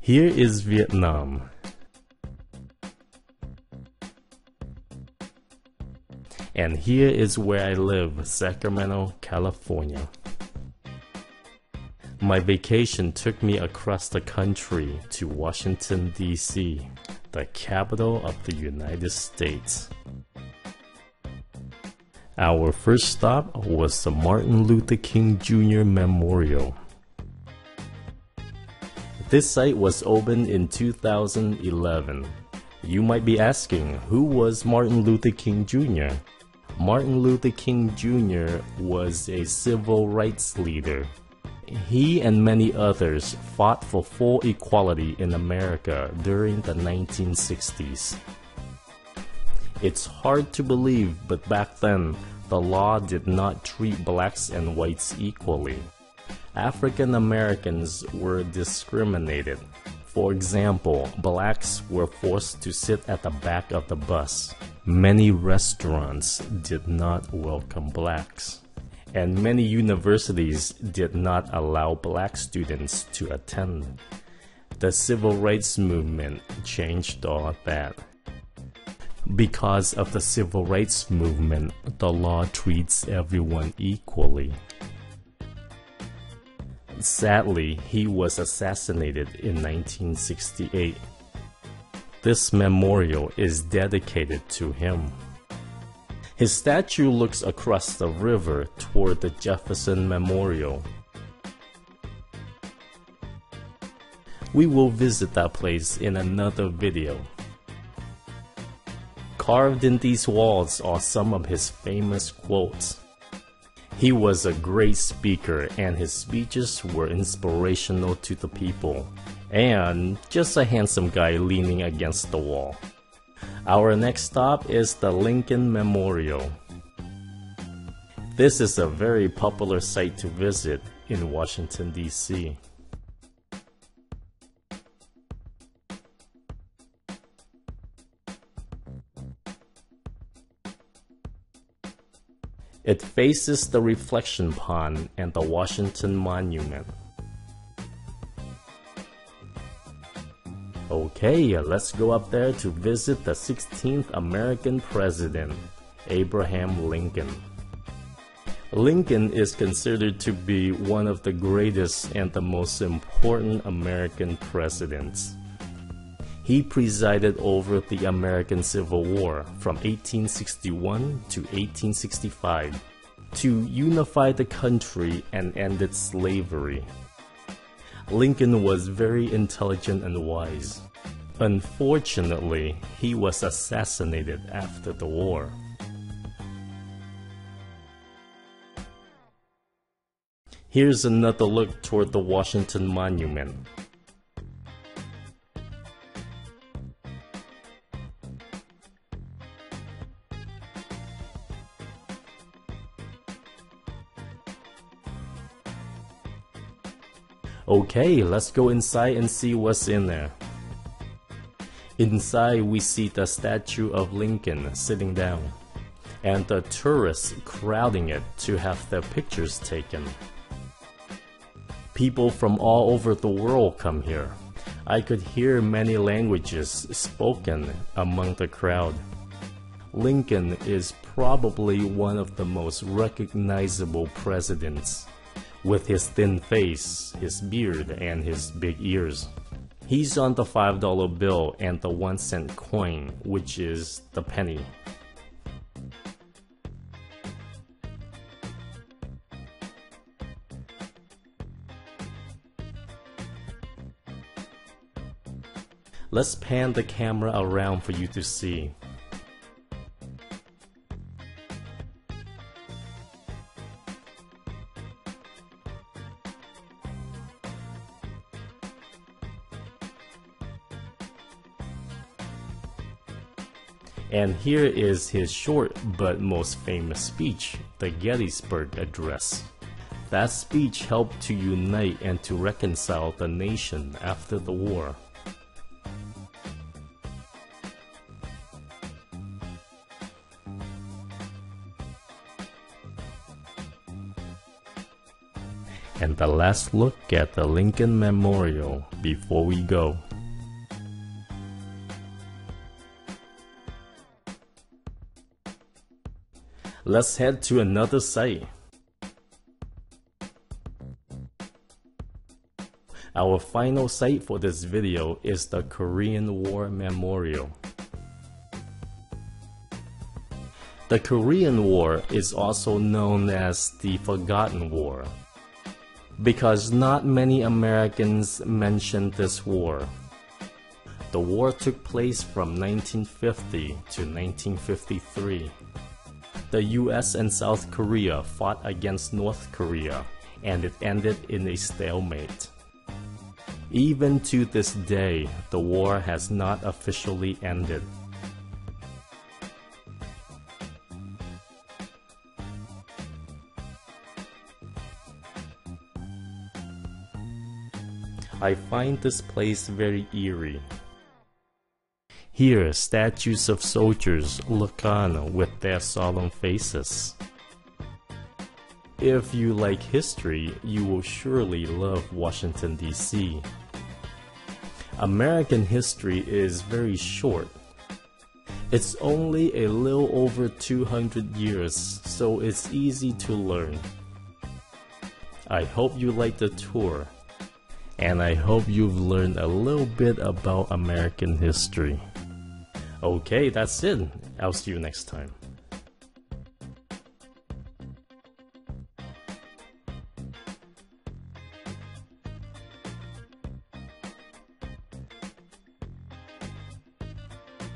Here is Vietnam. And here is where I live, Sacramento, California. My vacation took me across the country to Washington, D.C., the capital of the United States. Our first stop was the Martin Luther King Jr. Memorial. This site was opened in 2011. You might be asking, who was Martin Luther King Jr.? Martin Luther King Jr. was a civil rights leader. He and many others fought for full equality in America during the 1960s. It's hard to believe, but back then, the law did not treat blacks and whites equally. African Americans were discriminated. For example, blacks were forced to sit at the back of the bus. Many restaurants did not welcome blacks. And many universities did not allow black students to attend. The civil rights movement changed all that. Because of the civil rights movement, the law treats everyone equally. Sadly, he was assassinated in 1968. This memorial is dedicated to him. His statue looks across the river toward the Jefferson Memorial. We will visit that place in another video. Carved in these walls are some of his famous quotes. He was a great speaker and his speeches were inspirational to the people, and just a handsome guy leaning against the wall. Our next stop is the Lincoln Memorial. This is a very popular site to visit in Washington, D.C. It faces the reflection pond and the Washington Monument. Okay, let's go up there to visit the 16th American President, Abraham Lincoln. Lincoln is considered to be one of the greatest and the most important American presidents. He presided over the American Civil War from 1861 to 1865 to unify the country and ended slavery. Lincoln was very intelligent and wise. Unfortunately, he was assassinated after the war. Here's another look toward the Washington Monument. Okay, let's go inside and see what's in there. Inside we see the statue of Lincoln sitting down, and the tourists crowding it to have their pictures taken. People from all over the world come here. I could hear many languages spoken among the crowd. Lincoln is probably one of the most recognizable presidents. With his thin face, his beard, and his big ears. He's on the $5 bill and the 1-cent coin, which is the penny. Let's pan the camera around for you to see. And here is his short but most famous speech, the Gettysburg Address. That speech helped to unite and to reconcile the nation after the war. and the last look at the Lincoln Memorial before we go. Let's head to another site. Our final site for this video is the Korean War Memorial. The Korean War is also known as the Forgotten War because not many Americans mention this war. The war took place from 1950 to 1953. The US and South Korea fought against North Korea, and it ended in a stalemate. Even to this day, the war has not officially ended. I find this place very eerie. Here, statues of soldiers look on with their solemn faces. If you like history, you will surely love Washington, D.C. American history is very short. It's only a little over 200 years, so it's easy to learn. I hope you like the tour, and I hope you've learned a little bit about American history. Okay, that's it. I'll see you next time.